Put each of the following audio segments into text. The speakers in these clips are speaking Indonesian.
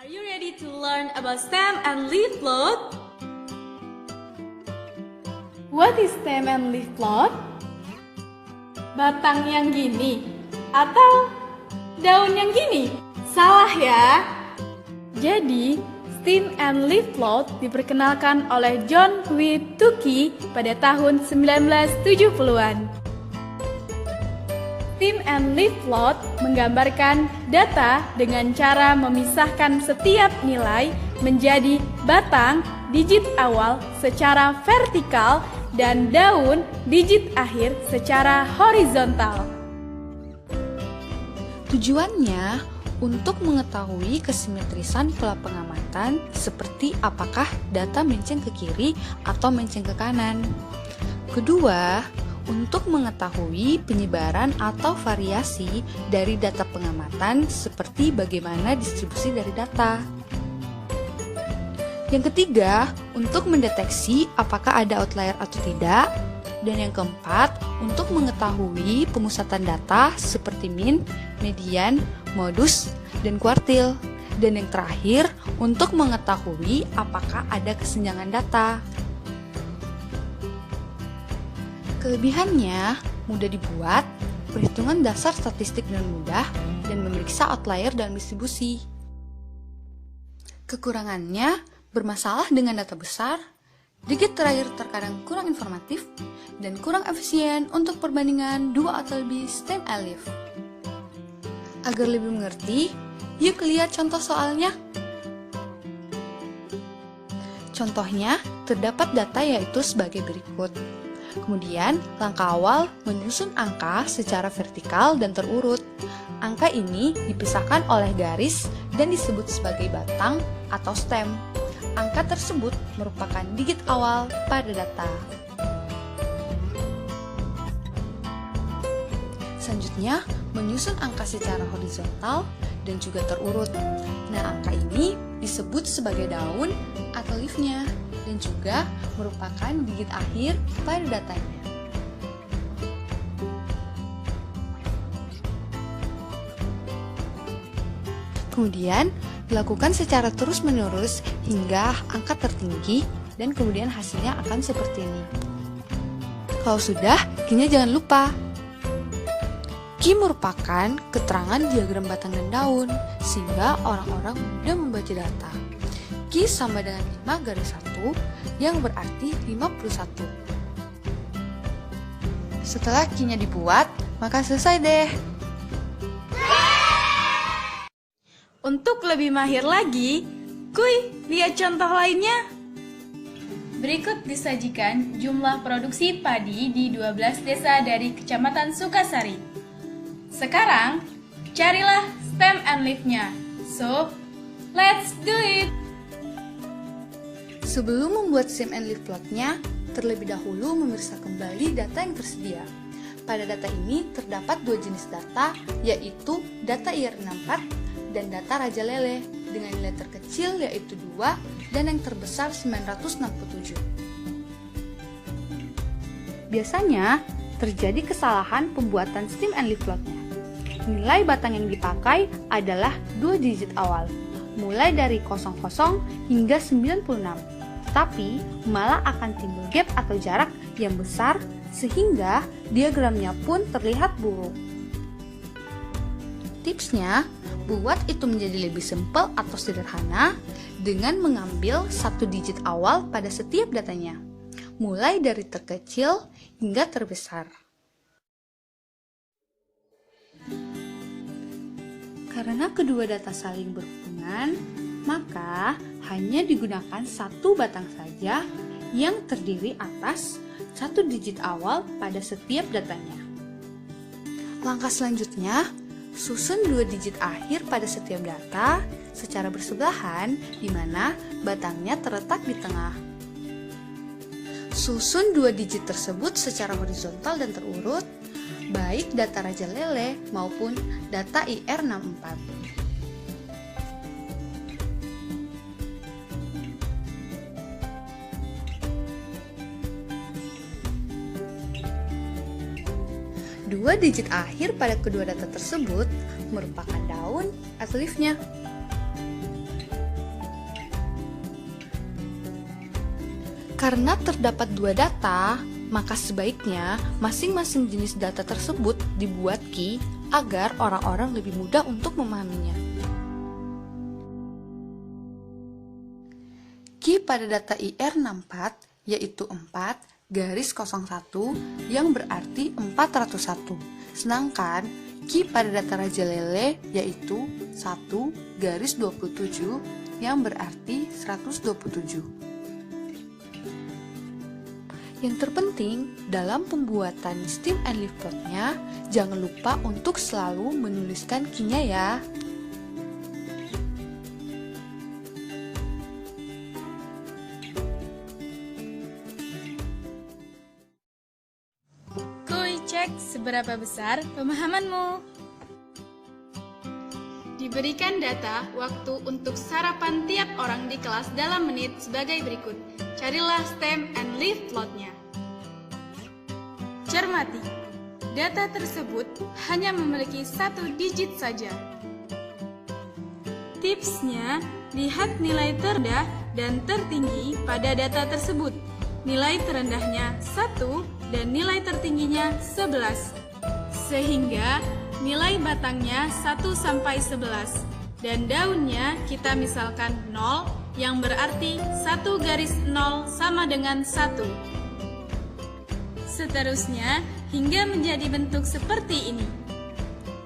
Are you ready to learn about stem and leaf plot? What is stem and leaf plot? Batang yang gini atau daun yang gini? Salah ya. Jadi, stem and leaf plot diperkenalkan oleh John W. Tukey pada tahun 1970-an. Stem and leaf plot menggambarkan data dengan cara memisahkan setiap nilai menjadi batang digit awal secara vertikal dan daun digit akhir secara horizontal. Tujuannya untuk mengetahui kesimetrisan pola pengamatan seperti apakah data menceng ke kiri atau menceng ke kanan. Kedua, untuk mengetahui penyebaran atau variasi dari data pengamatan seperti bagaimana distribusi dari data. Yang ketiga, untuk mendeteksi apakah ada outlier atau tidak. Dan yang keempat, untuk mengetahui pemusatan data seperti mean, median, modus, dan kuartil. Dan yang terakhir, untuk mengetahui apakah ada kesenjangan data. Kelebihannya mudah dibuat, perhitungan dasar statistik dengan mudah, dan memeriksa outlier dalam distribusi. Kekurangannya bermasalah dengan data besar, digit terakhir terkadang kurang informatif, dan kurang efisien untuk perbandingan dua atau lebih stem and leaf. Agar lebih mengerti, yuk lihat contoh soalnya. Contohnya, terdapat data yaitu sebagai berikut. Kemudian, langkah awal menyusun angka secara vertikal dan terurut. Angka ini dipisahkan oleh garis dan disebut sebagai batang atau stem. Angka tersebut merupakan digit awal pada data. Selanjutnya, menyusun angka secara horizontal dan juga terurut. Nah, angka ini disebut sebagai daun atau leaf-nya dan juga merupakan digit akhir pada datanya. Kemudian, dilakukan secara terus-menerus hingga angka tertinggi dan kemudian hasilnya akan seperti ini. Kalau sudah, Q-nya jangan lupa. Q merupakan keterangan diagram batang dan daun, sehingga orang-orang mudah membaca data. Q sama dengan 5 garis 1, yang berarti 51. Setelah Q-nya dibuat, maka selesai deh. Untuk lebih mahir lagi, kuy, lihat contoh lainnya. Berikut disajikan jumlah produksi padi di 12 desa dari Kecamatan Sukasari. Sekarang, carilah stem and leaf-nya. So, let's do it! Sebelum membuat stem and leaf plot-nya, terlebih dahulu memeriksa kembali data yang tersedia. Pada data ini terdapat dua jenis data, yaitu data IR64 dan data Raja Lele, dengan nilai terkecil yaitu 2 dan yang terbesar 967. Biasanya, terjadi kesalahan pembuatan stem and leaf plot-nya. Nilai batang yang dipakai adalah 2 digit awal, mulai dari 00 hingga 96. Tapi malah akan timbul gap atau jarak yang besar sehingga diagramnya pun terlihat buruk. Tipsnya, buat itu menjadi lebih simpel atau sederhana dengan mengambil 1 digit awal pada setiap datanya, mulai dari terkecil hingga terbesar. Karena kedua data saling berhubungan, maka hanya digunakan 1 batang saja yang terdiri atas 1 digit awal pada setiap datanya. Langkah selanjutnya, susun 2 digit akhir pada setiap data secara bersebelahan di mana batangnya terletak di tengah. Susun 2 digit tersebut secara horizontal dan terurut, baik data Raja Lele maupun data IR64. Dua digit akhir pada kedua data tersebut merupakan daun atau leaf-nya. Karena terdapat dua data, maka sebaiknya masing-masing jenis data tersebut dibuat key agar orang-orang lebih mudah untuk memahaminya. Key pada data IR64 yaitu 4-01 yang berarti 401. Sedangkan key pada data Raja Lele yaitu 1-27 yang berarti 127. Yang terpenting dalam pembuatan stem and leaf plotnya, jangan lupa untuk selalu menuliskan key-nya ya. Kuy cek seberapa besar pemahamanmu. Diberikan data waktu untuk sarapan tiap orang di kelas dalam menit sebagai berikut. Carilah stem and leaf plotnya. Cermati, data tersebut hanya memiliki satu digit saja. Tipsnya, lihat nilai terendah dan tertinggi pada data tersebut. Nilai terendahnya 1 dan nilai tertingginya 11. Sehingga nilai batangnya 1-11 dan daunnya kita misalkan 0 yang berarti 1 sama dengan 1. Seterusnya hingga menjadi bentuk seperti ini.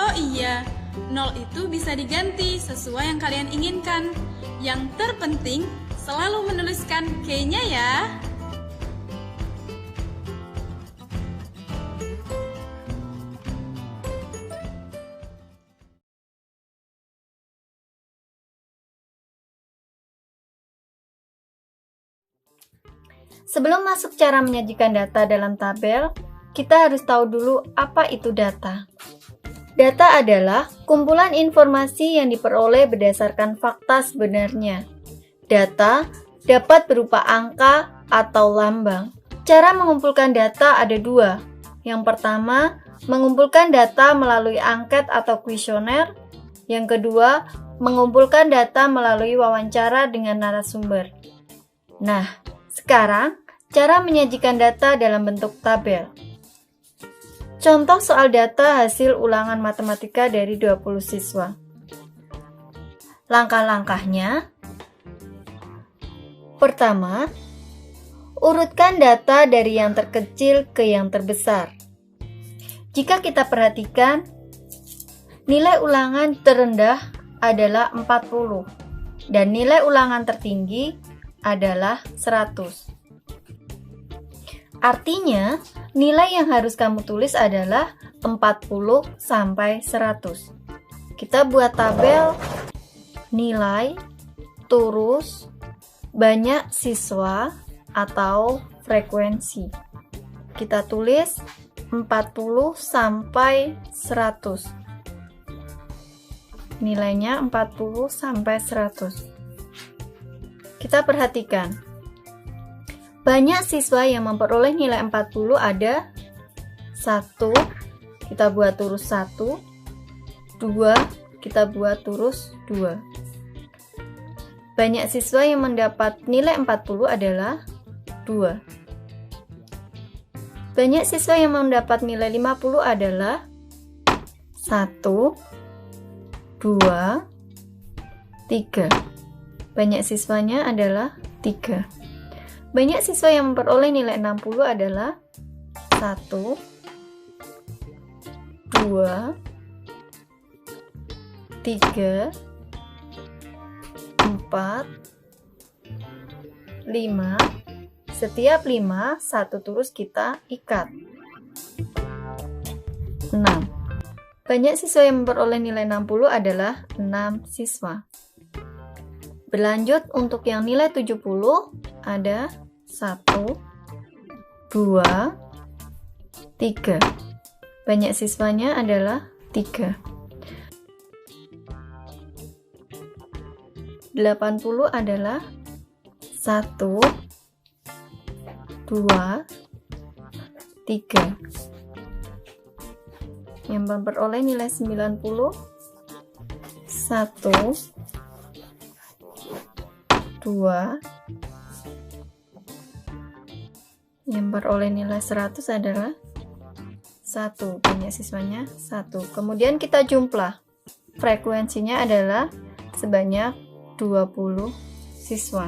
Oh iya, 0 itu bisa diganti sesuai yang kalian inginkan. Yang terpenting selalu menuliskan key-nya ya. Sebelum masuk cara menyajikan data dalam tabel, kita harus tahu dulu apa itu data. Data adalah kumpulan informasi yang diperoleh berdasarkan fakta sebenarnya. Data dapat berupa angka atau lambang. Cara mengumpulkan data ada dua. Yang pertama, mengumpulkan data melalui angket atau kuesioner. Yang kedua, mengumpulkan data melalui wawancara dengan narasumber. Nah, sekarang, cara menyajikan data dalam bentuk tabel. Contoh soal data hasil ulangan matematika dari 20 siswa. Langkah-langkahnya. Pertama, urutkan data dari yang terkecil ke yang terbesar. Jika kita perhatikan, nilai ulangan terendah adalah 40 dan nilai ulangan tertinggi adalah 100. Artinya, nilai yang harus kamu tulis adalah 40 sampai 100. Kita buat tabel nilai, turus, banyak siswa, atau frekuensi. Kita tulis 40 sampai 100. Nilainya 40 sampai 100. Kita perhatikan, banyak siswa yang memperoleh nilai 40 ada 1, kita buat turus 1, 2, kita buat turus 2. Banyak siswa yang mendapat nilai 40 adalah 2. Banyak siswa yang mendapat nilai 50 adalah 1, 2, 3. Banyak siswanya adalah 3. Banyak siswa yang memperoleh nilai 60 adalah 1, 2, 3, 4, 5. Setiap 5, satu turus kita ikat. 6. Banyak siswa yang memperoleh nilai 60 adalah 6 siswa. Berlanjut untuk yang nilai 70 ada 1, 2, 3. Banyak siswanya adalah 3. 80 adalah 1, 2, 3. Yang memperoleh nilai 90 1, 2, Yang beroleh nilai 100 adalah 1, banyak siswanya 1. Kemudian kita jumlah. Frekuensinya adalah sebanyak 20 siswa.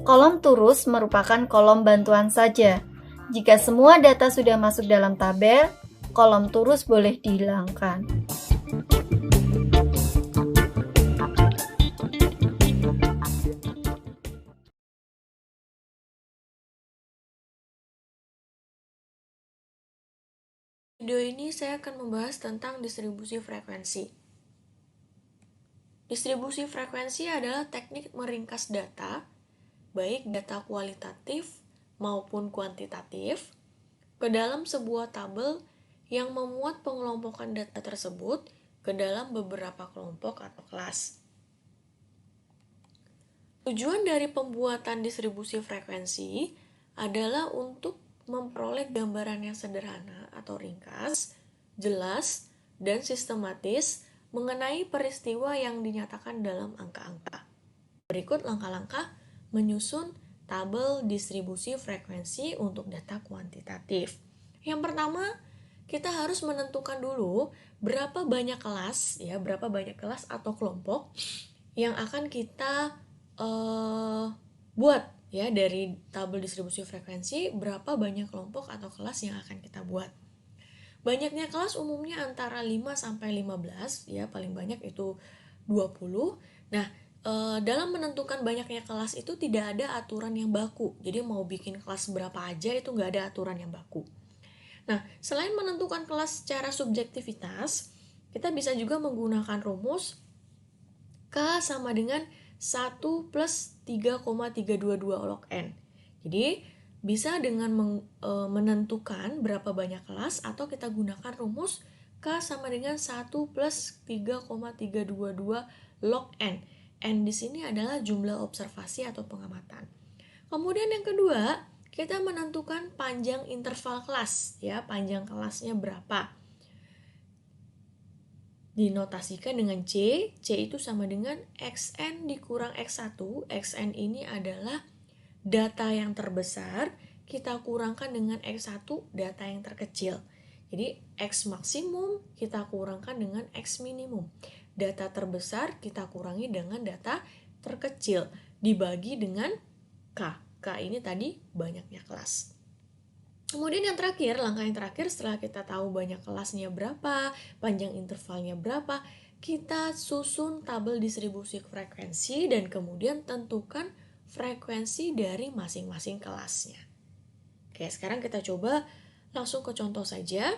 Kolom turus merupakan kolom bantuan saja. Jika semua data sudah masuk dalam tabel, kolom turus boleh dihilangkan. Video ini saya akan membahas tentang distribusi frekuensi. Distribusi frekuensi adalah teknik meringkas data, baik data kualitatif maupun kuantitatif, ke dalam sebuah tabel yang memuat pengelompokan data tersebut ke dalam beberapa kelompok atau kelas. Tujuan dari pembuatan distribusi frekuensi adalah untuk memperoleh gambaran yang sederhana atau ringkas, jelas, dan sistematis mengenai peristiwa yang dinyatakan dalam angka-angka. Berikut langkah-langkah menyusun tabel distribusi frekuensi untuk data kuantitatif. Yang pertama, kita harus menentukan dulu berapa banyak kelas atau kelompok yang akan kita buat ya dari tabel distribusi frekuensi, berapa banyak kelompok atau kelas yang akan kita buat. Banyaknya kelas umumnya antara 5 sampai 15 ya, paling banyak itu 20. Nah, dalam menentukan banyaknya kelas itu tidak ada aturan yang baku. Jadi mau bikin kelas berapa aja itu nggak ada aturan yang baku. Nah, selain menentukan kelas secara subjektivitas, kita bisa juga menggunakan rumus K sama dengan 1 plus 3,322 log N. Jadi, bisa dengan menentukan berapa banyak kelas atau kita gunakan rumus K sama dengan 1 plus 3,322 log N. N di sini adalah jumlah observasi atau pengamatan. Kemudian yang kedua, kita menentukan panjang interval kelas, ya, panjang kelasnya berapa. Dinotasikan dengan C itu sama dengan XN dikurang X1. XN ini adalah data yang terbesar, kita kurangkan dengan X1, data yang terkecil. Jadi X maksimum kita kurangkan dengan X minimum. Data terbesar kita kurangi dengan data terkecil, dibagi dengan K. K ini tadi banyaknya kelas. Kemudian yang terakhir, langkah yang terakhir setelah kita tahu banyak kelasnya berapa, panjang intervalnya berapa, kita susun tabel distribusi frekuensi dan kemudian tentukan frekuensi dari masing-masing kelasnya. Oke, sekarang kita coba langsung ke contoh saja.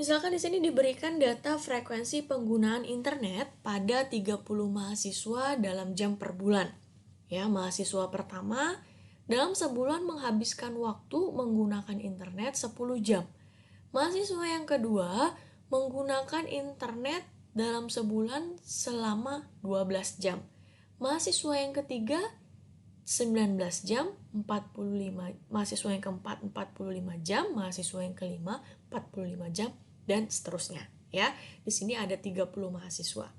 Misalkan di sini diberikan data frekuensi penggunaan internet pada 30 mahasiswa dalam jam per bulan. Ya, mahasiswa pertama dalam sebulan menghabiskan waktu menggunakan internet 10 jam. Mahasiswa yang kedua menggunakan internet dalam sebulan selama 12 jam. Mahasiswa yang ketiga 19 jam, 45. Mahasiswa yang keempat 45 jam, mahasiswa yang kelima 45 jam dan seterusnya, ya. Di sini ada 30 mahasiswa.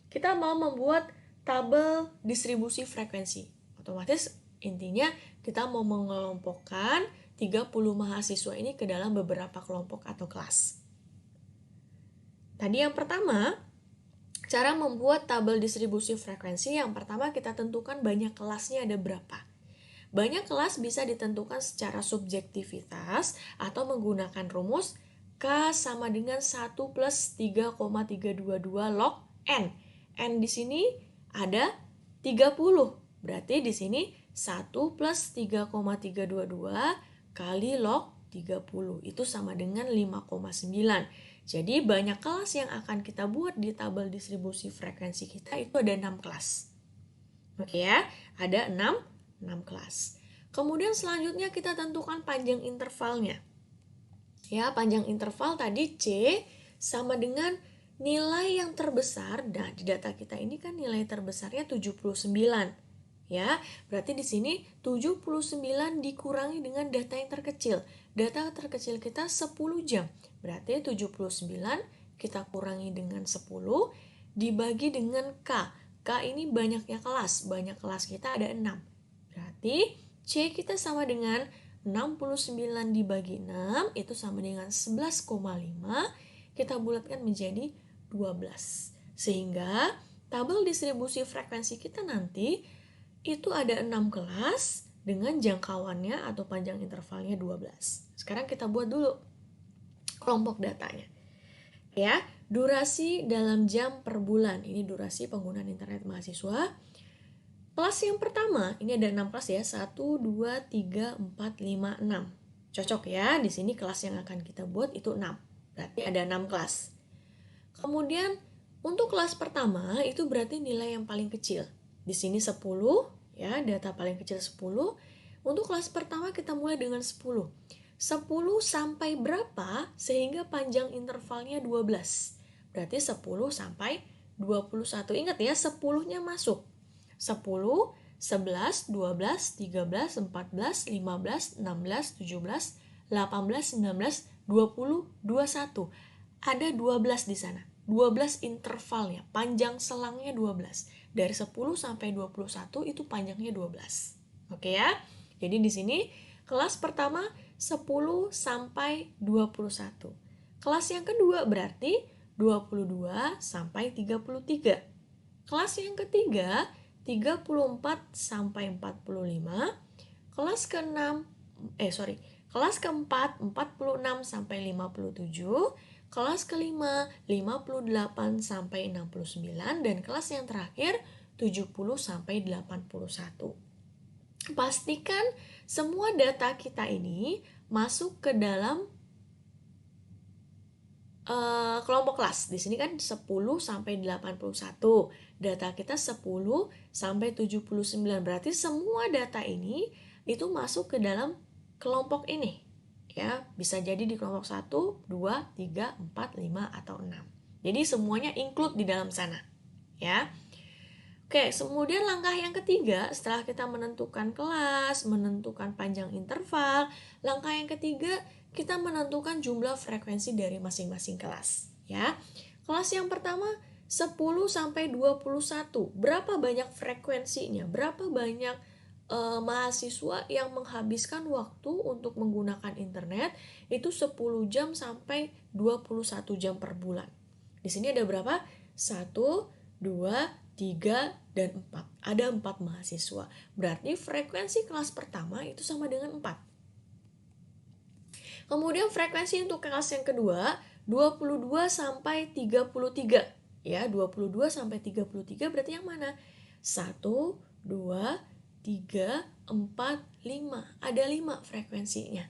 Kita mau membuat tabel distribusi frekuensi. Otomatis intinya kita mau mengelompokkan 30 mahasiswa ini ke dalam beberapa kelompok atau kelas. Tadi yang pertama, cara membuat tabel distribusi frekuensi, yang pertama kita tentukan banyak kelasnya ada berapa. Banyak kelas bisa ditentukan secara subjektivitas atau menggunakan rumus K sama dengan 1 plus 3,322 log N. N di sini ada 30. Berarti di sini 1 plus 3,322 kali log 30. Itu sama dengan 5,9. Jadi banyak kelas yang akan kita buat di tabel distribusi frekuensi kita itu ada 6 kelas. Oke ya, ada 6 kelas. Kemudian selanjutnya kita tentukan panjang intervalnya. Ya, panjang interval tadi C sama dengan nilai yang terbesar. Nah, di data kita ini kan nilai terbesarnya 79. Ya, berarti di sini 79 dikurangi dengan data yang terkecil. Data terkecil kita 10 jam. Berarti 79 kita kurangi dengan 10 dibagi dengan K. K ini banyaknya kelas. Banyak kelas kita ada 6. Berarti C kita sama dengan 69 dibagi 6 itu sama dengan 11,5. Kita bulatkan menjadi 12. Sehingga tabel distribusi frekuensi kita nanti itu ada 6 kelas dengan jangkauannya atau panjang intervalnya 12. Sekarang kita buat dulu kelompok datanya. Ya, durasi dalam jam per bulan. Ini durasi penggunaan internet mahasiswa. Kelas yang pertama, ini ada 6 kelas ya. 1, 2, 3, 4, 5, 6. Cocok ya, di sini kelas yang akan kita buat itu 6. Berarti ada 6 kelas. Kemudian, untuk kelas pertama, itu berarti nilai yang paling kecil. Di sini 10, ya, data paling kecil 10. Untuk kelas pertama kita mulai dengan 10. 10 sampai berapa sehingga panjang intervalnya 12. Berarti 10 sampai 21. Ingat ya, 10-nya masuk. 10, 11, 12, 13, 14, 15, 16, 17, 18, 19, 20, 21. Ada 12 di sana. 12 intervalnya, panjang selangnya 12. Dari 10 sampai 21 itu panjangnya 12. Oke ya? Jadi di sini kelas pertama 10 sampai 21. Kelas yang kedua berarti 22 sampai 33. Kelas yang ketiga 34 sampai 45. Kelas kelas keempat 46 sampai 57. Kelas kelima 58 sampai 69 dan kelas yang terakhir 70 sampai 81. Pastikan semua data kita ini masuk ke dalam kelompok kelas. Di sini kan 10 sampai 81. Data kita 10 sampai 79. Berarti semua data ini itu masuk ke dalam kelompok ini. Ya, bisa jadi di kelompok 1, 2, 3, 4, 5 atau 6. Jadi semuanya include di dalam sana. Ya. Oke, kemudian langkah yang ketiga, setelah kita menentukan kelas, menentukan panjang interval, langkah yang ketiga, kita menentukan jumlah frekuensi dari masing-masing kelas. Ya. Kelas yang pertama, 10 sampai 21. Berapa banyak frekuensinya? Berapa banyak mahasiswa yang menghabiskan waktu untuk menggunakan internet? Itu 10 jam sampai 21 jam per bulan. Di sini ada berapa? 1, 2, 3, dan 4. Ada 4 mahasiswa. Berarti frekuensi kelas pertama itu sama dengan 4. Kemudian frekuensi untuk kelas yang kedua, 22 sampai 33. Ya, 22 sampai 33 berarti yang mana? 1, 2, 3, 4, 5. Ada 5 frekuensinya.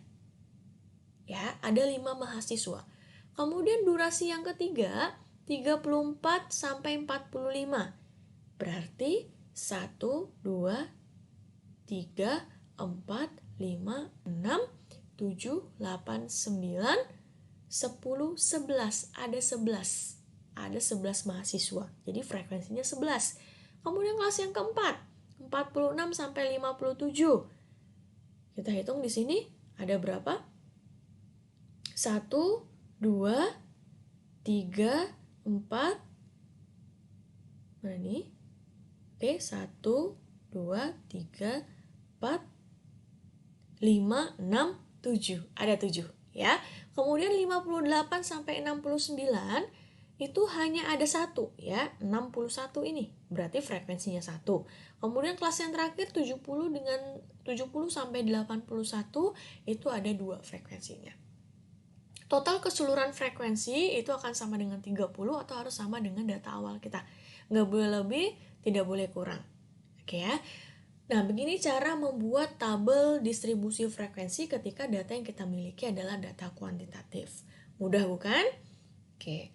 Ya, ada 5 mahasiswa. Kemudian durasi yang ketiga, 34 sampai 45. Berarti 1, 2, 3, 4, 5, 6, 7, 8, 9, 10, 11. Ada 11. Ada 11 mahasiswa. Jadi frekuensinya 11. Kemudian kelas yang keempat, 46 sampai 57. Kita hitung di sini ada berapa? 1, 2, 3, 4. Mana nih? Oke, 1, 2, 3, 4, 5, 6, 7. Ada 7 ya. Kemudian 58 sampai 69 itu hanya ada 1 ya, 61 ini. Berarti frekuensinya 1. Kemudian kelas yang terakhir 70 sampai 81 itu ada 2 frekuensinya. Total keseluruhan frekuensi itu akan sama dengan 30 atau harus sama dengan data awal kita. Nggak boleh lebih, tidak boleh kurang. Oke ya. Nah, begini cara membuat tabel distribusi frekuensi ketika data yang kita miliki adalah data kuantitatif. Mudah bukan? Oke.